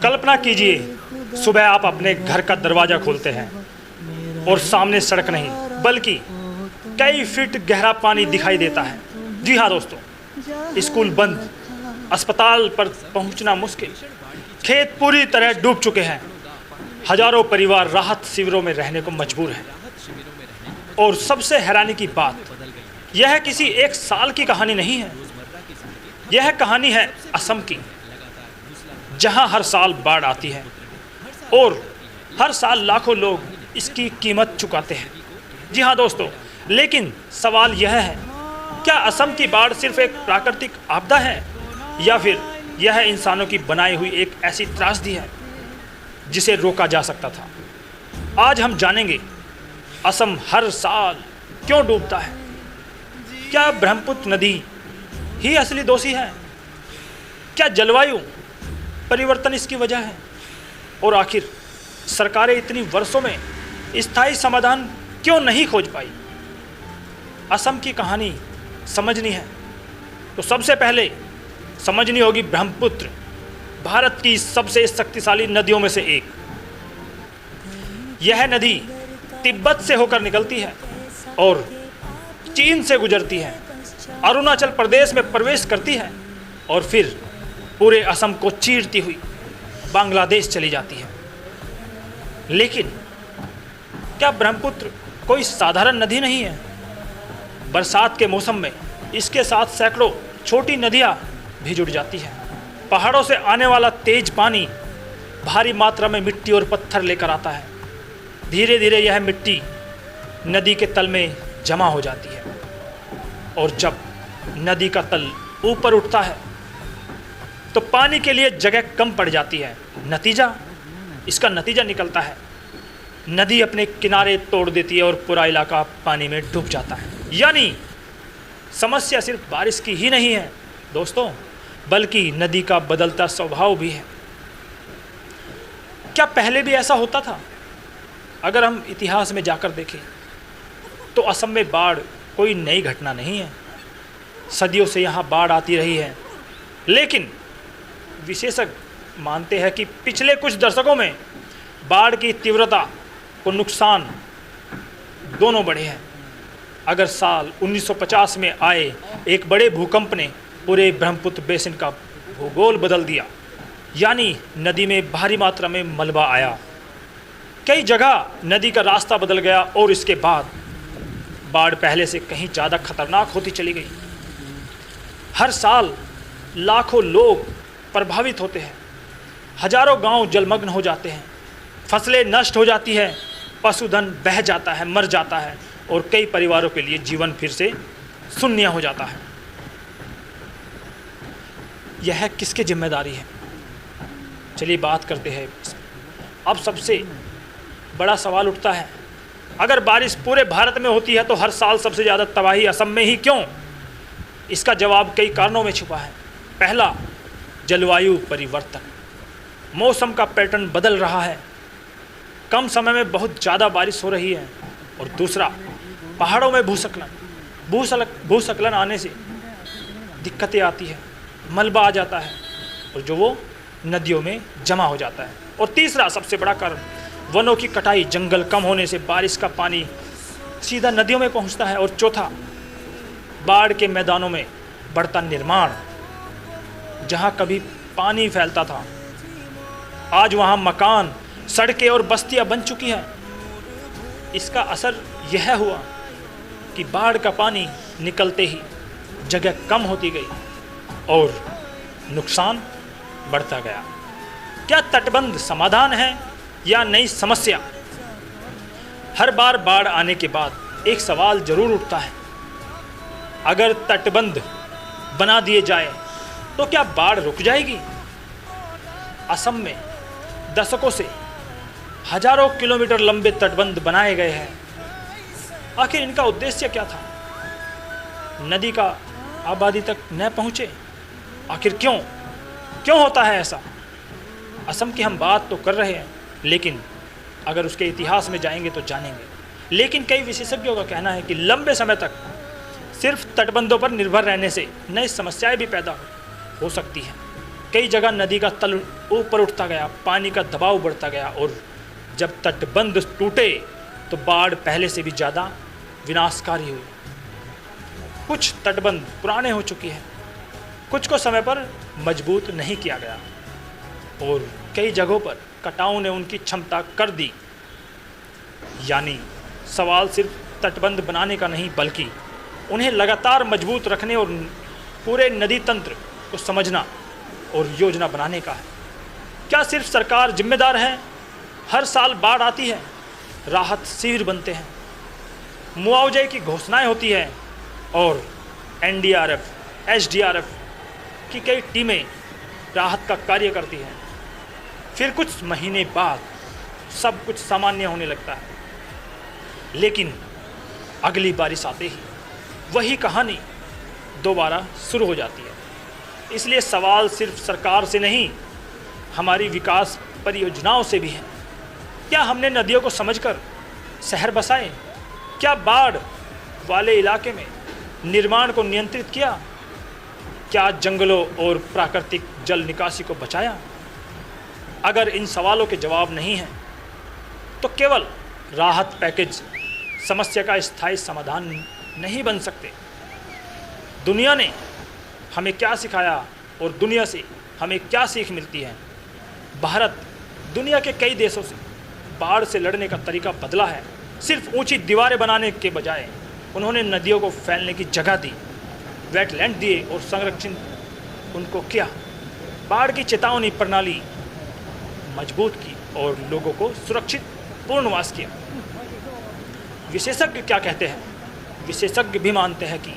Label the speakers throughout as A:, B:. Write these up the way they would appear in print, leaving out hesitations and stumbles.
A: कल्पना कीजिए, सुबह आप अपने घर का दरवाज़ा खोलते हैं और सामने सड़क नहीं बल्कि कई फीट गहरा पानी दिखाई देता है। जी हाँ दोस्तों, स्कूल बंद, अस्पताल पर पहुंचना मुश्किल, खेत पूरी तरह डूब चुके हैं, हजारों परिवार राहत शिविरों में रहने को मजबूर हैं। और सबसे हैरानी की बात यह किसी एक साल की कहानी नहीं है, यह कहानी है असम की, जहां हर साल बाढ़ आती है और हर साल लाखों लोग इसकी कीमत चुकाते हैं। जी हाँ दोस्तों, लेकिन सवाल यह है, क्या असम की बाढ़ सिर्फ एक प्राकृतिक आपदा है या फिर यह इंसानों की बनाई हुई एक ऐसी त्रासदी है जिसे रोका जा सकता था? आज हम जानेंगे असम हर साल क्यों डूबता है, क्या ब्रह्मपुत्र नदी ही असली दोषी है, क्या जलवायु परिवर्तन इसकी वजह है, और आखिर सरकारें इतनी वर्षों में स्थायी समाधान क्यों नहीं खोज पाई? असम की कहानी समझनी है तो सबसे पहले समझनी होगी ब्रह्मपुत्र, भारत की सबसे शक्तिशाली नदियों में से एक। यह नदी तिब्बत से होकर निकलती है और चीन से गुजरती है, अरुणाचल प्रदेश में प्रवेश करती है और फिर पूरे असम को चीरती हुई बांग्लादेश चली जाती है। लेकिन क्या ब्रह्मपुत्र कोई साधारण नदी नहीं है? बरसात के मौसम में इसके साथ सैकड़ों छोटी नदियां भी जुड़ जाती हैं। पहाड़ों से आने वाला तेज पानी भारी मात्रा में मिट्टी और पत्थर लेकर आता है। धीरे धीरे यह मिट्टी नदी के तल में जमा हो जाती है और जब नदी का तल ऊपर उठता है तो पानी के लिए जगह कम पड़ जाती है। इसका नतीजा निकलता है, नदी अपने किनारे तोड़ देती है और पूरा इलाका पानी में डूब जाता है। यानी समस्या सिर्फ बारिश की ही नहीं है दोस्तों, बल्कि नदी का बदलता स्वभाव भी है। क्या पहले भी ऐसा होता था? अगर हम इतिहास में जाकर देखें तो असम में बाढ़ कोई नई घटना नहीं है। सदियों से यहाँ बाढ़ आती रही है, लेकिन विशेषज्ञ मानते हैं कि पिछले कुछ दशकों में बाढ़ की तीव्रता और नुकसान दोनों बढ़े हैं। अगर साल 1950 में आए एक बड़े भूकंप ने पूरे ब्रह्मपुत्र बेसिन का भूगोल बदल दिया, यानी नदी में भारी मात्रा में मलबा आया, कई जगह नदी का रास्ता बदल गया और इसके बाद बाढ़ पहले से कहीं ज़्यादा खतरनाक होती चली गई। हर साल लाखों लोग प्रभावित होते हैं, हजारों गांव जलमग्न हो जाते हैं, फसलें नष्ट हो जाती है, पशुधन बह जाता है, मर जाता है और कई परिवारों के लिए जीवन फिर से शून्य हो जाता है। यह किसकी जिम्मेदारी है? चलिए बात करते हैं। अब सबसे बड़ा सवाल उठता है, अगर बारिश पूरे भारत में होती है तो हर साल सबसे ज़्यादा तबाही असम में ही क्यों? इसका जवाब कई कारणों में छुपा है। पहला, जलवायु परिवर्तन, मौसम का पैटर्न बदल रहा है, कम समय में बहुत ज़्यादा बारिश हो रही है। और दूसरा, पहाड़ों में भूस्खलन आने से दिक्कतें आती है, मलबा आ जाता है और जो वो नदियों में जमा हो जाता है। और तीसरा सबसे बड़ा कारण, वनों की कटाई, जंगल कम होने से बारिश का पानी सीधा नदियों में पहुंचता है। और चौथा, बाढ़ के मैदानों में बढ़ता निर्माण, जहां कभी पानी फैलता था आज वहां मकान, सड़कें और बस्तियां बन चुकी हैं। इसका असर यह हुआ कि बाढ़ का पानी निकलते ही जगह कम होती गई और नुकसान बढ़ता गया। क्या तटबंध समाधान है या नई समस्या? हर बार बाढ़ आने के बाद एक सवाल जरूर उठता है, अगर तटबंध बना दिए जाए तो क्या बाढ़ रुक जाएगी? असम में दशकों से हजारों किलोमीटर लंबे तटबंध बनाए गए हैं। आखिर इनका उद्देश्य क्या था? नदी का आबादी तक न पहुँचे? आखिर क्यों होता है ऐसा? असम की हम बात तो कर रहे हैं, लेकिन अगर उसके इतिहास में जाएंगे तो जानेंगे। लेकिन कई विशेषज्ञों का कहना है कि लंबे समय तक सिर्फ तटबंधों पर निर्भर रहने से नई समस्याएं भी पैदा हो सकती हैं। कई जगह नदी का तल ऊपर उठता गया, पानी का दबाव बढ़ता गया और जब तटबंध टूटे तो बाढ़ पहले से भी ज़्यादा विनाशकारी हुई। कुछ तटबंध पुराने हो चुके हैं, कुछ को समय पर मजबूत नहीं किया गया और कई जगहों पर कटाव ने उनकी क्षमता कर दी। यानी सवाल सिर्फ तटबंध बनाने का नहीं बल्कि उन्हें लगातार मजबूत रखने और पूरे नदी तंत्र को समझना और योजना बनाने का है। क्या सिर्फ सरकार जिम्मेदार है? हर साल बाढ़ आती है, राहत शिविर बनते हैं, मुआवजे की घोषणाएं होती है और एनडीआरएफ, एसडीआरएफ की कई टीमें राहत का कार्य करती हैं। फिर कुछ महीने बाद सब कुछ सामान्य होने लगता है, लेकिन अगली बारिश आते ही वही कहानी दोबारा शुरू हो जाती है। इसलिए सवाल सिर्फ सरकार से नहीं, हमारी विकास परियोजनाओं से भी है। क्या हमने नदियों को समझकर शहर बसाए? क्या बाढ़ वाले इलाके में निर्माण को नियंत्रित किया? क्या जंगलों और प्राकृतिक जल निकासी को बचाया? अगर इन सवालों के जवाब नहीं हैं, तो केवल राहत पैकेज समस्या का स्थायी समाधान नहीं बन सकते। दुनिया ने हमें क्या सिखाया और दुनिया से हमें क्या सीख मिलती है? भारत दुनिया के कई देशों से बाढ़ से लड़ने का तरीका बदला है। सिर्फ ऊंची दीवारें बनाने के बजाय उन्होंने नदियों को फैलने की जगह दी, वेटलैंड दिए और संरक्षण उनको किया। बाढ़ की चेतावनी प्रणाली मजबूत की और लोगों को सुरक्षित पूर्णवास किया। विशेषज्ञ क्या कहते हैं? विशेषज्ञ भी मानते हैं कि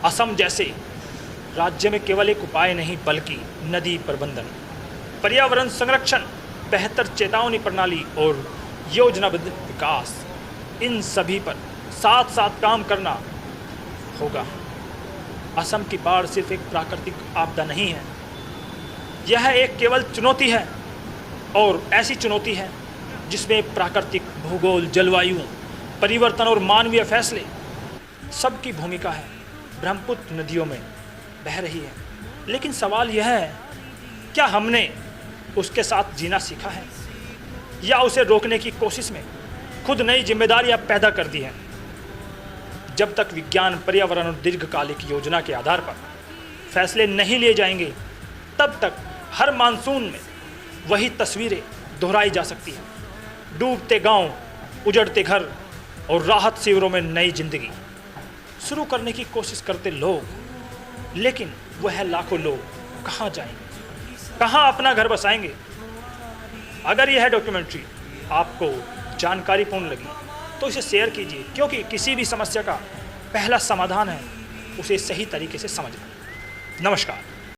A: असम जैसे राज्य में केवल एक उपाय नहीं बल्कि नदी प्रबंधन, पर्यावरण संरक्षण, बेहतर चेतावनी प्रणाली और योजनाबद्ध विकास, इन सभी पर साथ साथ काम करना होगा। असम की बाढ़ सिर्फ एक प्राकृतिक आपदा नहीं है, यह एक केवल चुनौती है और ऐसी चुनौती है जिसमें प्राकृतिक, भूगोल, जलवायु परिवर्तन और मानवीय फैसले सबकी भूमिका है। ब्रह्मपुत्र नदियों में बह रही है, लेकिन सवाल यह है, क्या हमने उसके साथ जीना सीखा है या उसे रोकने की कोशिश में खुद नई जिम्मेदारियां पैदा कर दी हैं? जब तक विज्ञान, पर्यावरण और दीर्घकालिक योजना के आधार पर फैसले नहीं लिए जाएंगे, तब तक हर मानसून में वही तस्वीरें दोहराई जा सकती हैं। डूबते गांव, उजड़ते घर और राहत शिविरों में नई जिंदगी शुरू करने की कोशिश करते लोग, लेकिन वह लाखों लोग कहाँ जाएंगे, कहाँ अपना घर बसाएंगे? अगर यह डॉक्यूमेंट्री आपको जानकारीपूर्ण लगी तो इसे शेयर कीजिए, क्योंकि किसी भी समस्या का पहला समाधान है उसे सही तरीके से समझना। नमस्कार।